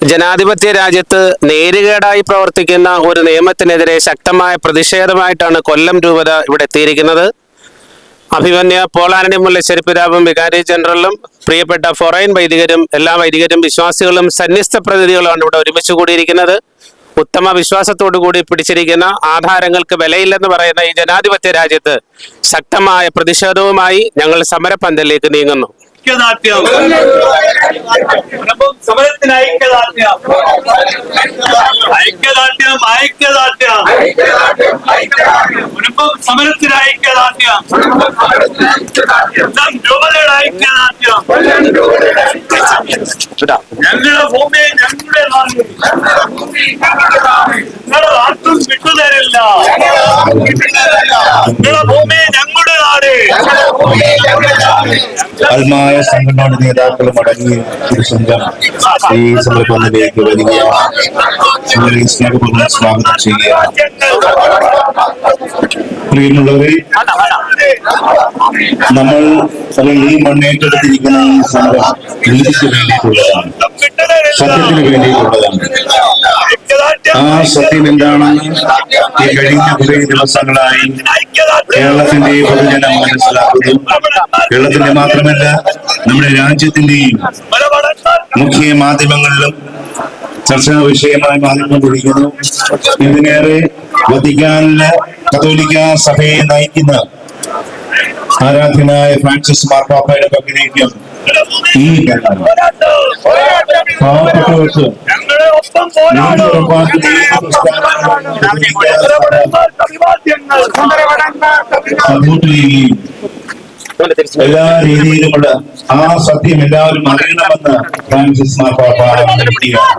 ജനാധിപത്യ രാജ്യത്ത് നേരുകേടായി പ്രവർത്തിക്കുന്ന ഒരു നിയമത്തിനെതിരെ ശക്തമായ പ്രതിഷേധമായിട്ടാണ് കൊല്ലം രൂപത ഇവിടെ എത്തിയിരിക്കുന്നത്. അഭിമന്യ പോളാനണി മുല്ലശ്ശേരി പിതാവും വികാരി ജനറലും പ്രിയപ്പെട്ട ഫോറൈൻ വൈദികരും എല്ലാ വൈദികരും വിശ്വാസികളും സന്യസ്ത പ്രതിനിധികളുമാണ് ഇവിടെ ഒരുമിച്ച് കൂടിയിരിക്കുന്നത്. ഉത്തമ വിശ്വാസത്തോടു കൂടി പിടിച്ചിരിക്കുന്ന ആധാരങ്ങൾക്ക് വിലയില്ലെന്ന് പറയുന്ന ഈ ജനാധിപത്യ രാജ്യത്ത് ശക്തമായ പ്രതിഷേധവുമായി ഞങ്ങൾ സമരപന്തലിലേക്ക് നീങ്ങുന്നു. സമരത്തിന് ഐക്യദാർഢ്യം, ഐക്യദാർഢ്യം, ഐക്യദാർഢ്യം, സമരത്തിന് ഐക്യദാർഢ്യം, രൂപതയുടെ ഐക്യദാർഢ്യം. ഞങ്ങളുടെ ഭൂമി ഞങ്ങളുടെ നിങ്ങളുടെ ആർക്കും വിട്ടുതരില്ല. നിങ്ങളുടെ ഭൂമി ഞങ്ങളുടെ നാട്. ആത്മായ സംഘടനയുടെ നേതാക്കളും അടങ്ങിയ ഒരു സംഘം ഈ സമരപന്തലിലേക്ക് വരികയാണ്. സ്നേഹപൂർവ്വം സ്വാഗതം ചെയ്യുകയാണ്. പ്രിയമുള്ളവരെ, നമ്മൾ ഈ മണ്ണേറ്റെടുത്തിരിക്കുന്ന ഈ സമരം നീതിക്ക് വേണ്ടിയിട്ടുള്ളതാണ്, സത്യത്തിന് വേണ്ടിയിട്ടുള്ളതാണ്. ആ സത്യം എന്താണെന്ന് ഈ കഴിഞ്ഞ കുറെ ദിവസങ്ങളായി കേരളത്തിന്റെ പൊതുജനം മനസ്സിലാക്കുന്നു. കേരളത്തിന്റെ മാത്രമല്ല, നമ്മുടെ രാജ്യത്തിന്റെയും മുഖ്യ മാധ്യമങ്ങളിലും ചർച്ചാ വിഷയമായി മാറിക്കൊണ്ടിരിക്കുന്നു. ഇതിനേറെ വത്തിക്കാനിലെ കത്തോലിക്ക സഭയെ നയിക്കുന്ന ആരാധ്യനായ ഫ്രാൻസിസ് മാർപ്പാപ്പയുടെ പക്കലേക്കും ഈ പാവപ്പെട്ടവർക്ക് എല്ലാ രീതിയിലുമുള്ള ആ സത്യം എല്ലാവരും അറിയണമെന്ന് ഫ്രാൻസിസ് മാർപ്പാപ്പ ആവശ്യപ്പെടുകയാണ്.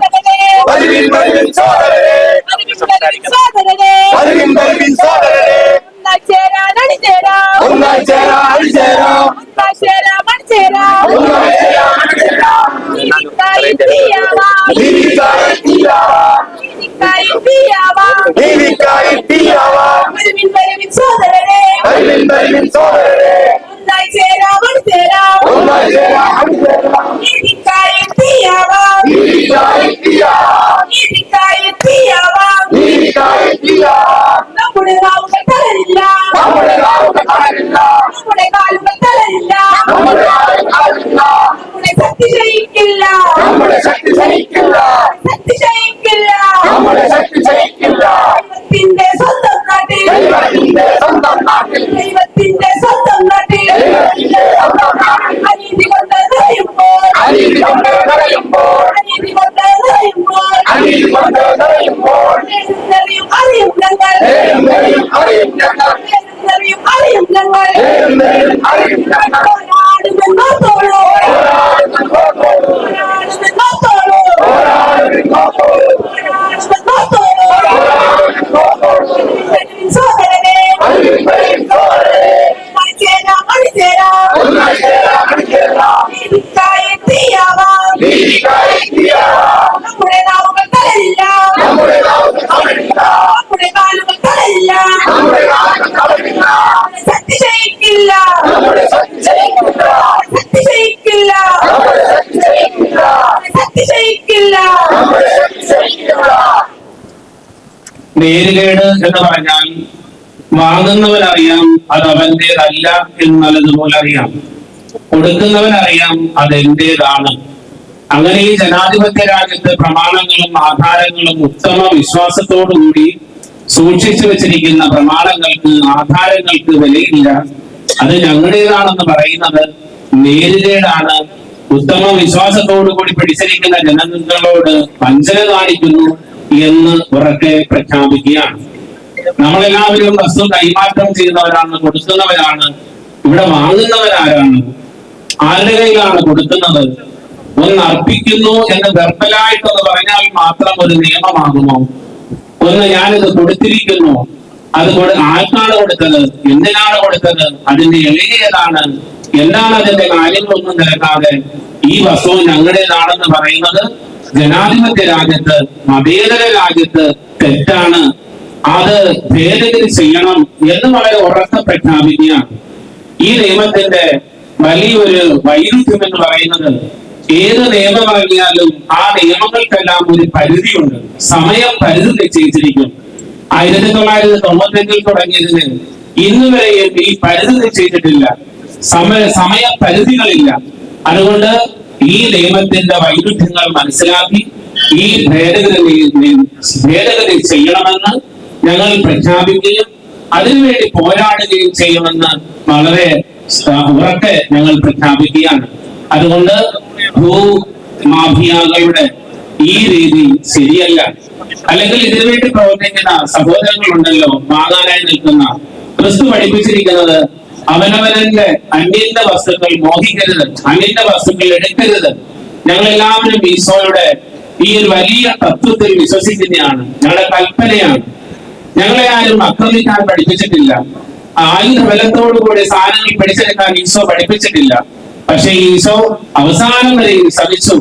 നേരുകേട് എന്ന് പറഞ്ഞാൽ വാങ്ങുന്നവനറിയാം അത് അവന്റേതല്ല എന്ന് നല്ലതുപോലെ അറിയാം, കൊടുക്കുന്നവനറിയാം അത് എന്റേതാണ്. അങ്ങനെ ഈ ജനാധിപത്യ രാജ്യത്ത് പ്രമാണങ്ങളും ആധാരങ്ങളും ഉത്തമ വിശ്വാസത്തോടുകൂടി സൂക്ഷിച്ചു വെച്ചിരിക്കുന്ന പ്രമാണങ്ങൾക്ക് ആധാരങ്ങൾക്ക് വിലയില്ല. അത് ഞങ്ങളുടേതാണെന്ന് പറയുന്നത് നേരുകേടാണ്. ഉത്തമ വിശ്വാസത്തോടു കൂടി പിടിച്ചിരിക്കുന്ന ജനങ്ങളോട് വഞ്ചന കാണിക്കുന്നു എന്ന് ഉറക്കെ പ്രഖ്യാപിക്കുകയാണ്. നമ്മളെല്ലാവരും വസ്തു കൈമാറ്റം ചെയ്യുന്നവരാണ്, കൊടുക്കുന്നവരാണ്. ഇവിടെ വാങ്ങുന്നവരാരാണ്? ആരുടെ കയ്യിലാണ് കൊടുക്കുന്നത്? ഒന്ന് അർപ്പിക്കുന്നു എന്ന് ഗർഭലായിട്ടെന്ന് പറഞ്ഞാൽ മാത്രം ഒരു നിയമമാകുമോ? ഒന്ന് ഞാനിത് കൊടുത്തിരിക്കുന്നു, അത് ആർക്കാണ് കൊടുത്തത്, എന്തിനാണ് കൊടുത്തത്, അതിന്റെ എളിയേതാണ്, എന്താണ് അതിന്റെ കാര്യങ്ങളൊന്നും നിരക്കാതെ ഈ വസ്തു ഞങ്ങളുടേതാണെന്ന് പറയുന്നത് ജനാധിപത്യ രാജ്യത്ത്, മതേതര രാജ്യത്ത് തെറ്റാണ്. അത് ഭേദഗതി ചെയ്യണം എന്ന് വളരെ ഉറക്കെ പ്രഖ്യാപിക്കുകയാണ്. ഈ നിയമത്തിന്റെ വലിയൊരു വൈരുദ്ധ്യം എന്ന് പറയുന്നത് ഏത് നിയമം ഇറങ്ങിയാലും ആ നിയമങ്ങൾക്കെല്ലാം ഒരു പരിധിയുണ്ട്, സമയപരിധി നിശ്ചയിച്ചിരിക്കും. 1995 തുടങ്ങിയതിന് ഇന്ന് വരെയും ഈ പരിധി നിശ്ചയിച്ചിട്ടില്ല, സമയപരിധികളില്ല. അതുകൊണ്ട് ഈ നിയമത്തിന്റെ വൈരുദ്ധ്യങ്ങൾ മനസ്സിലാക്കി ഈ ഭേദഗതി ചെയ്യണമെന്ന് ഞങ്ങൾ പ്രഖ്യാപിക്കുകയും അതിനുവേണ്ടി പോരാടുകയും ചെയ്യുമെന്ന് വളരെ ഉറക്കെ ഞങ്ങൾ പ്രഖ്യാപിക്കുകയാണ്. അതുകൊണ്ട് ഭൂമാഫിയകളുടെ ഈ രീതി ശരിയല്ല. അല്ലെങ്കിൽ ഇതിനുവേണ്ടി പ്രവർത്തിക്കുന്ന സഹോദരങ്ങളുണ്ടല്ലോ, വാങ്ങാനായി നിൽക്കുന്ന. ക്രിസ്തു പഠിപ്പിച്ചിരിക്കുന്നത് അവനവന്റെ അന്യന്റെ വസ്തുക്കൾ മോഹിക്കരുത്, അന്യന്റെ വസ്തുക്കൾ എടുക്കരുത്. ഞങ്ങളെല്ലാവരും ഈശോയുടെ ഈ ഒരു വലിയ തത്വത്തിൽ വിശ്വസിക്കുന്നതാണ്, ഞങ്ങളുടെ കൽപ്പനയാണ്. ഞങ്ങളെ ആരും ആക്രമിക്കാൻ പഠിപ്പിച്ചിട്ടില്ല, ആയുധബലത്തോടുകൂടി സാധനങ്ങൾ പിടിച്ചെടുക്കാൻ ഈശോ പഠിപ്പിച്ചിട്ടില്ല. പക്ഷെ ഈശോ അവസാനം വരെയും ശ്രമിച്ചു,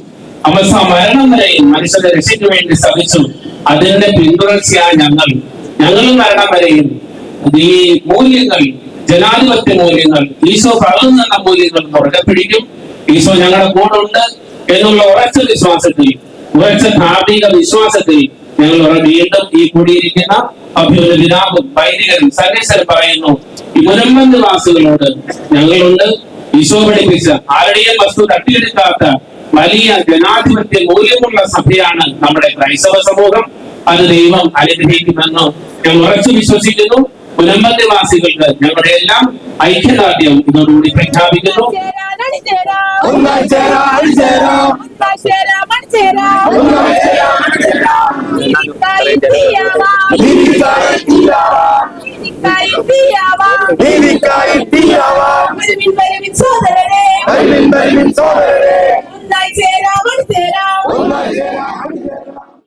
മരണം വരെയും മനുഷ്യരെ രക്ഷയ്ക്ക് വേണ്ടി ശ്രമിച്ചു. അതിന്റെ പിന്തുടർച്ചയാണ് ഞങ്ങളും മരണം വരെയും ഈ മൂല്യങ്ങൾ, ജനാധിപത്യ മൂല്യങ്ങൾ, ഈശോ പകർന്നു തന്ന മൂല്യങ്ങൾ മുറുകെ പിടിക്കും. ഈശോ ഞങ്ങളുടെ കൂടെ ഉണ്ട് എന്നുള്ള ഉറച്ച വിശ്വാസത്തിൽ, ഉറച്ച ധാർമ്മിക വിശ്വാസത്തിൽ ഞങ്ങൾ വീണ്ടും ഈ കൂടിയിരിക്കുന്ന അഭ്യുന്ന പിതാവും വൈദികരും സന്യസ്തരും പറയുന്നു, ഈ മുനമ്പം നിവാസികളോട് ഞങ്ങളുണ്ട്. ഈശോ പഠിപ്പിച്ച ആരുടെയും വസ്തു തട്ടിയെടുക്കാത്ത വലിയ ജനാധിപത്യ മൂല്യമുള്ള സഭയാണ് നമ്മുടെ ക്രൈസ്തവ സമൂഹം. അത് ദൈവം അനുഗ്രഹിക്കുമെന്ന് ഞങ്ങൾ ഉറച്ചു വിശ്വസിക്കുന്നു. മുനമ്പം നിവാസികൾക്ക് ഞങ്ങളുടെ എല്ലാം ഐക്യദാർഢ്യം ഇതോടുകൂടി പ്രഖ്യാപിക്കുന്നു. സോദരനെ